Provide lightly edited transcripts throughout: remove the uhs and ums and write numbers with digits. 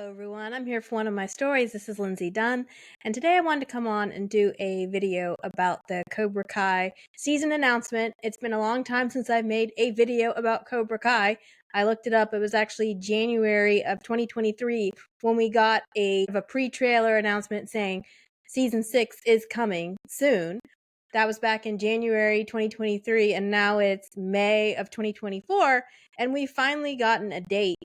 Hello everyone, I'm here for one of my stories. This is Lindsay Dunn, and today I wanted to come on and do a video about the Cobra Kai season announcement. It's been a long time since I've made a video about Cobra Kai. I looked it up. It was actually January of 2023 when we got a pre-trailer announcement saying season 6 is coming soon. That was back in January 2023, and now it's May of 2024, and we've finally gotten a date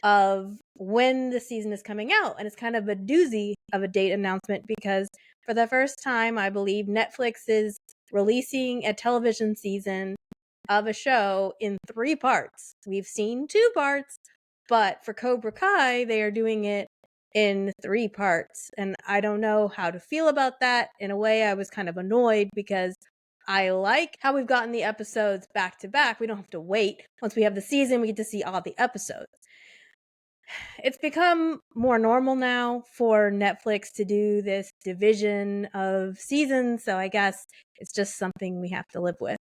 of when the season is coming out. And it's kind of a doozy of a date announcement because for the first time, I believe Netflix is releasing a television season of a show in 3 parts. We've seen 2 parts, but for Cobra Kai, they are doing it in 3 parts. And I don't know how to feel about that. In a way, I was kind of annoyed because I like how we've gotten the episodes back to back. We don't have to wait. Once we have the season, we get to see all the episodes. It's become more normal now for Netflix to do this division of seasons, so I guess it's just something we have to live with.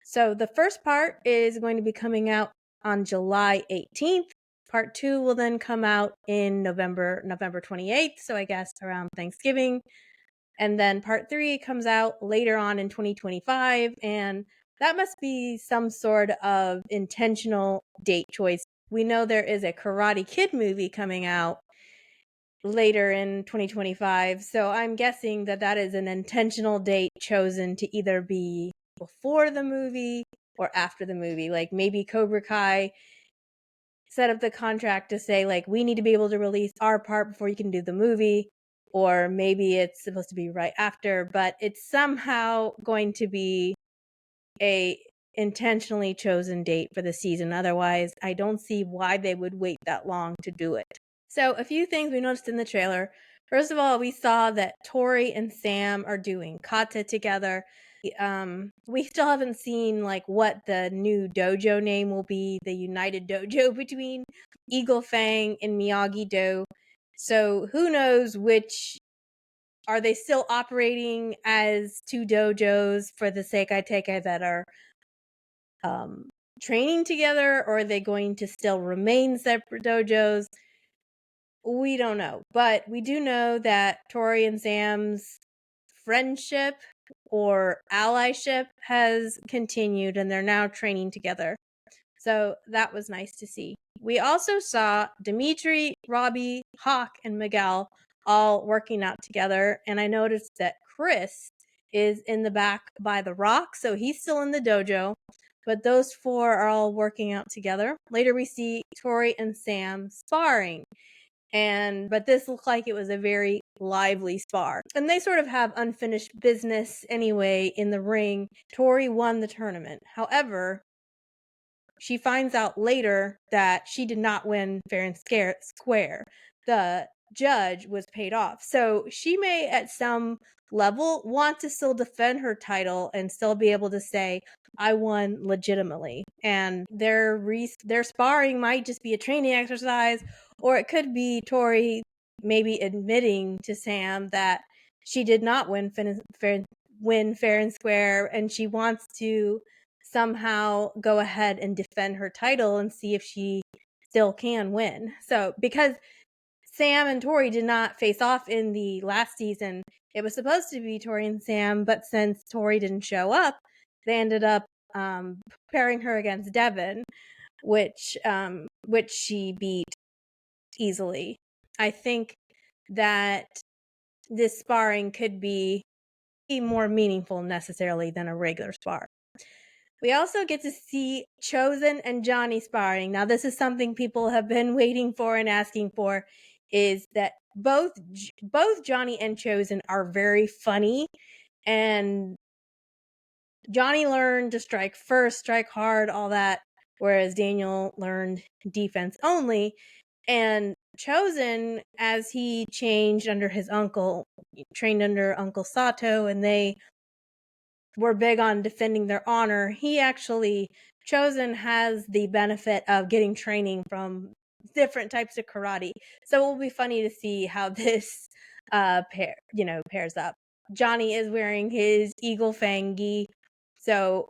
So the first part is going to be coming out on July 18th. Part 2 will then come out in November 28th, so I guess around Thanksgiving. And then part 3 comes out later on in 2025, and that must be some sort of intentional date choice. We know there is a Karate Kid movie coming out later in 2025, so I'm guessing that that is an intentional date chosen to either be before the movie or after the movie. Like maybe Cobra Kai set up the contract to say, like, we need to be able to release our part before you can do the movie, or maybe it's supposed to be right after, but it's somehow going to be a intentionally chosen date for the season. Otherwise, I don't see why they would wait that long to do it. So a few things we noticed in the trailer. First of all, we saw that Tori and Sam are doing kata together. We still haven't seen like what the new dojo name will be, the united dojo between Eagle Fang and Miyagi-Do. So who knows which, are they still operating as 2 dojos for the Sekai Teke that are training together, or are they going to still remain separate dojos? We don't know, but we do know that Tori and Sam's friendship or allyship has continued and they're now training together. So that was nice to see. We also saw Dimitri, Robbie, Hawk, and Miguel all working out together, and I noticed that Chris is in the back by the rock, so he's still in the dojo, but those 4 are all working out together. Later we see Tori and Sam sparring, but this looked like it was a very lively spar. And they sort of have unfinished business anyway in the ring. Tori won the tournament. However, she finds out later that she did not win fair and square. The judge was paid off. So she may at some level want to still defend her title and still be able to say, I won legitimately. And their sparring might just be a training exercise, or it could be Tori maybe admitting to Sam that she did not win fair and square, and she wants to somehow go ahead and defend her title and see if she still can win. So because Sam and Tori did not face off in the last season, it was supposed to be Tori and Sam, but since Tori didn't show up, they ended up pairing her against Devin, which she beat easily. I think that this sparring could be more meaningful necessarily than a regular spar. We also get to see Chosen and Johnny sparring. Now, this is something people have been waiting for and asking for, is that both Johnny and Chosen are very funny, and Johnny learned to strike first, strike hard, all that, whereas Daniel learned defense only. And Chosen, as he changed under his uncle, trained under Uncle Sato, and they were big on defending their honor, he actually, Chosen has the benefit of getting training from different types of karate. So it will be funny to see how this pairs up. Johnny is wearing his Eagle Fang gi. So,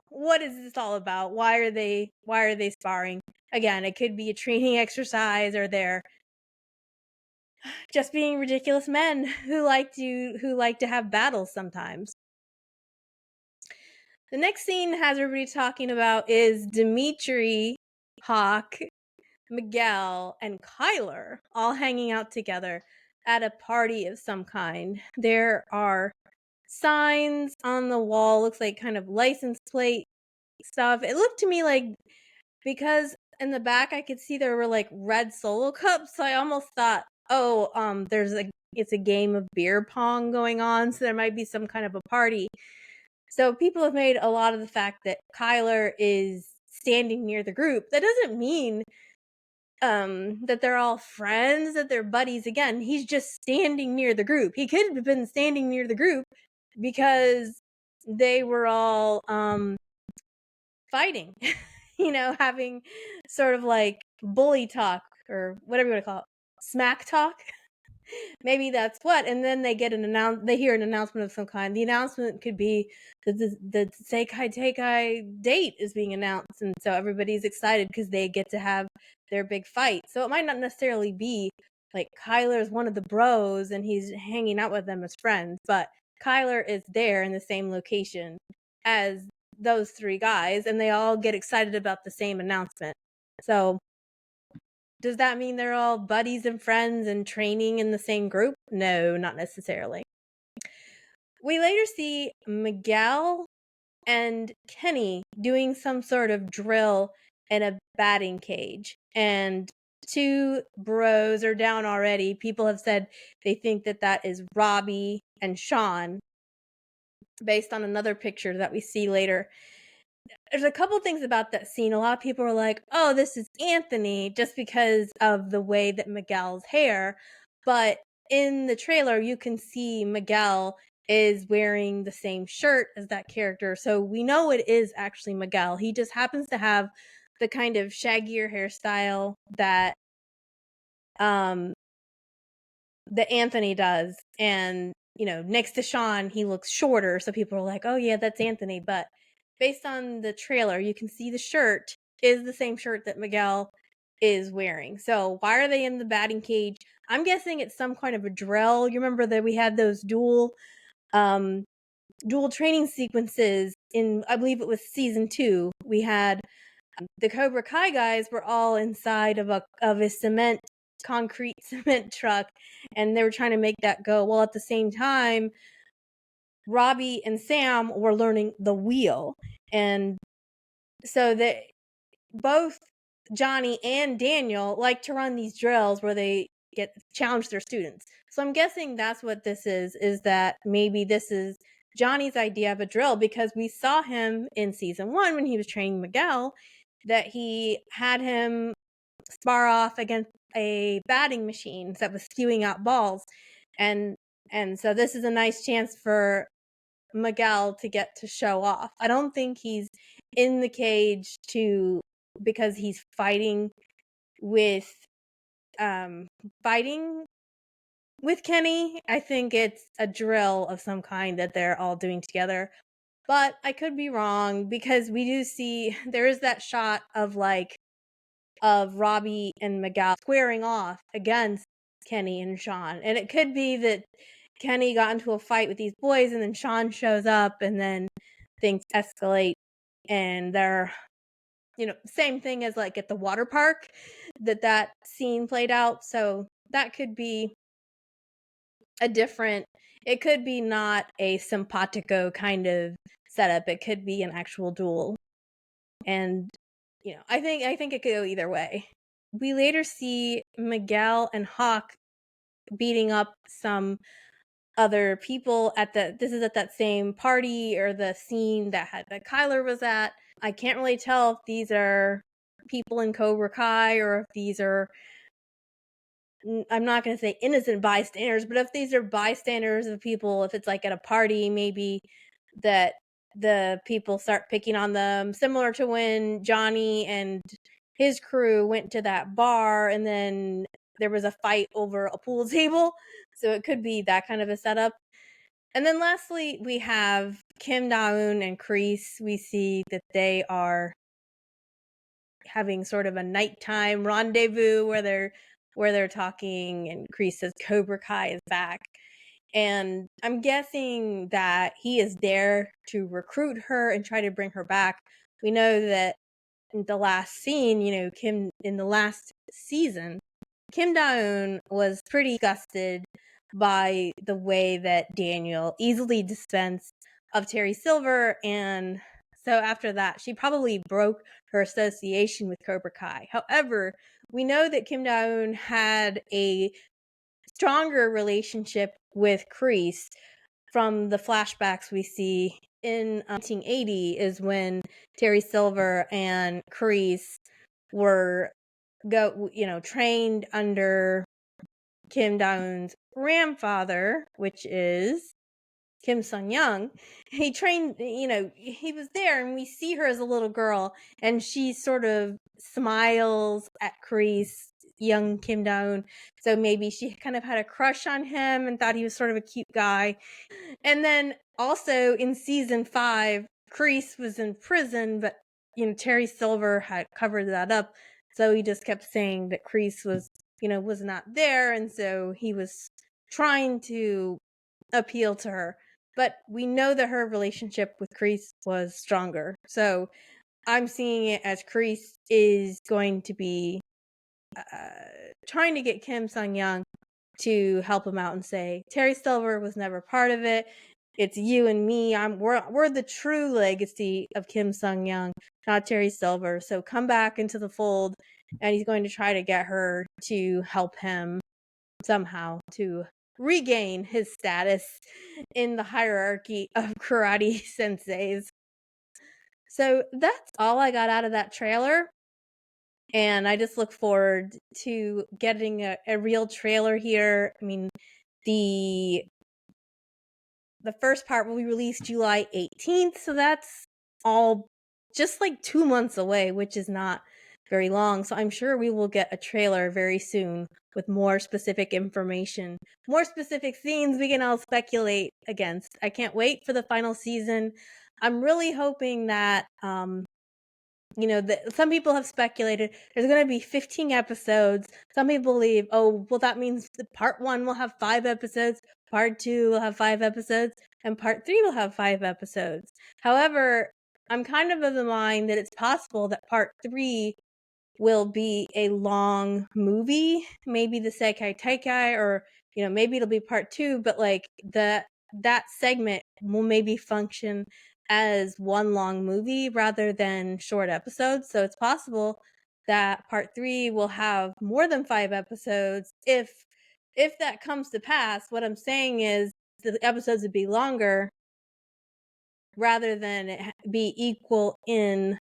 what is this all about? Why are they sparring? Again, it could be a training exercise, or they're Just being ridiculous men who like to have battles sometimes. The next scene has everybody talking about is Dimitri, Hawk, Miguel, and Kyler all hanging out together at a party of some kind. There are signs on the wall, looks like kind of license plate stuff. It looked to me like, because in the back I could see there were like red Solo cups, so I almost thought, oh, it's a game of beer pong going on, so there might be some kind of a party. So people have made a lot of the fact that Kyler is standing near the group. That doesn't mean that they're all friends, that they're buddies. Again, he's just standing near the group. He could have been standing near the group because they were all fighting, having sort of like bully talk or whatever you want to call it, smack talk. Maybe that's what. And then they hear an announcement of some kind. The announcement could be that the Seikai Teikai date is being announced, and so everybody's excited because they get to have their big fight. So it might not necessarily be like Kyler's one of the bros and he's hanging out with them as friends, but Kyler is there in the same location as those three guys, and they all get excited about the same announcement. So does that mean they're all buddies and friends and training in the same group? No, not necessarily. We later see Miguel and Kenny doing some sort of drill in a batting cage. And two bros are down already. People have said they think that is Robbie and Sean, based on another picture that we see later. There's a couple things about that scene. A lot of people are like, oh, this is Anthony, just because of the way that Miguel's hair. But in the trailer, you can see Miguel is wearing the same shirt as that character. So we know it is actually Miguel. He just happens to have the kind of shaggier hairstyle that that Anthony does. And, next to Sean, he looks shorter. So people are like, oh, yeah, that's Anthony. But based on the trailer, you can see the shirt is the same shirt that Miguel is wearing. So why are they in the batting cage? I'm guessing it's some kind of a drill. You remember that we had those dual training sequences in, I believe it was season 2. We had the Cobra Kai guys were all inside of a concrete cement truck, and they were trying to make that go. Well, at the same time, Robbie and Sam were learning the wheel. And so that both Johnny and Daniel like to run these drills where they challenge their students. So I'm guessing that's what this is that maybe this is Johnny's idea of a drill, because we saw him in season 1 when he was training Miguel, that he had him spar off against a batting machine that was spewing out balls. And so this is a nice chance for Miguel to get to show off. I don't think he's in the cage because he's fighting with Kenny. I think it's a drill of some kind that they're all doing together. But I could be wrong, because we do see there is that shot of Robbie and Miguel squaring off against Kenny and Sean. And it could be that Kenny got into a fight with these boys and then Sean shows up and then things escalate and they're, same thing as like at the water park, that scene played out. So that could be it could be not a simpatico kind of setup. It could be an actual duel. And I think it could go either way. We later see Miguel and Hawk beating up some other people at that same party or the scene that Kyler was at. I can't really tell if these are people in Cobra Kai or if these are, I'm not going to say innocent bystanders, but if these are bystanders of people, if it's like at a party, maybe that the people start picking on them, similar to when Johnny and his crew went to that bar and then there was a fight over a pool table. So it could be that kind of a setup. And then lastly, we have Kim Da-eun and Kreese. We see that they are having sort of a nighttime rendezvous where they're where they're talking and Kreese says Cobra Kai is back. And I'm guessing that he is there to recruit her and try to bring her back. We know that in the last scene, Kim, in the last season, Kim Da-eun was pretty disgusted by the way that Daniel easily dispensed of Terry Silver, and so after that, she probably broke her association with Cobra Kai. However, we know that Kim Da-eun had a stronger relationship with Kreese from the flashbacks we see in 1980 is when Terry Silver and Kreese were trained under Kim Da-eun's grandfather, which is Kim Sung-young. He trained, he was there, and we see her as a little girl, and she sort of smiles at Kreese, young Kim Da-eun. So maybe she kind of had a crush on him and thought he was sort of a cute guy. And then also in season 5, Kreese was in prison, but Terry Silver had covered that up. So he just kept saying that Kreese was not there, and so he was trying to appeal to her. But we know that her relationship with Kreese was stronger. So I'm seeing it as Kreese is going to be trying to get Kim Sung-young to help him out and say, Terry Silver was never part of it. It's you and me. We're the true legacy of Kim Sung-young, not Terry Silver. So come back into the fold, and he's going to try to get her to help him somehow to regain his status in the hierarchy of karate senseis. So that's all I got out of that trailer. And I just look forward to getting a real trailer here. I mean, the first part will be released July 18th, so that's all just like 2 months away, which is not very long. So I'm sure we will get a trailer very soon with more specific information, more specific scenes we can all speculate against. I can't wait for the final season. I'm really hoping that some people have speculated there's going to be 15 episodes. Some people believe, oh, well, that means the part 1 will have 5 episodes, part 2 will have 5 episodes, and part 3 will have 5 episodes. However, I'm kind of the mind that it's possible that part 3 will be a long movie, maybe the Sekai Taikai, or maybe it'll be part 2, but like that segment will maybe function as one long movie rather than short episodes. So it's possible that part 3 will have more than 5 episodes. If that comes to pass, what I'm saying is the episodes would be longer rather than it be equal in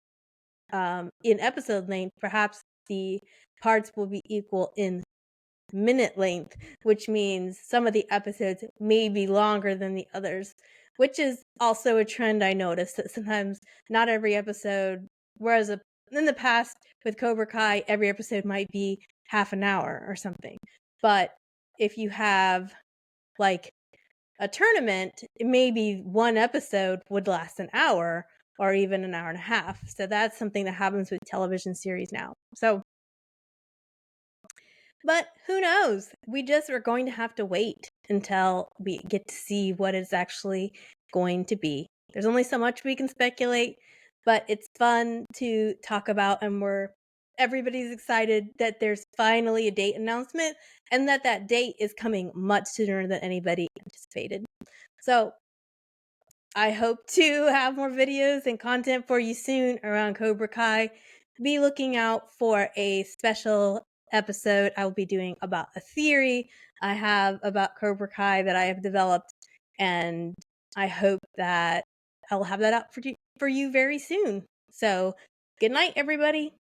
episode length. Perhaps the parts will be equal in minute length, which means some of the episodes may be longer than the others, which is also a trend I noticed, that sometimes not every episode, whereas in the past with Cobra Kai, every episode might be half an hour or something. But if you have like a tournament, maybe one episode would last an hour or even an hour and a half. So that's something that happens with television series now. But who knows? We just are going to have to wait until we get to see what it's actually going to be. There's only so much we can speculate, but it's fun to talk about, and everybody's excited that there's finally a date announcement, and that date is coming much sooner than anybody anticipated. So I hope to have more videos and content for you soon around Cobra Kai. Be looking out for a special episode I will be doing about a theory I have about Cobra Kai that I have developed, and I hope that I will have that up for you very soon. So, good night, everybody.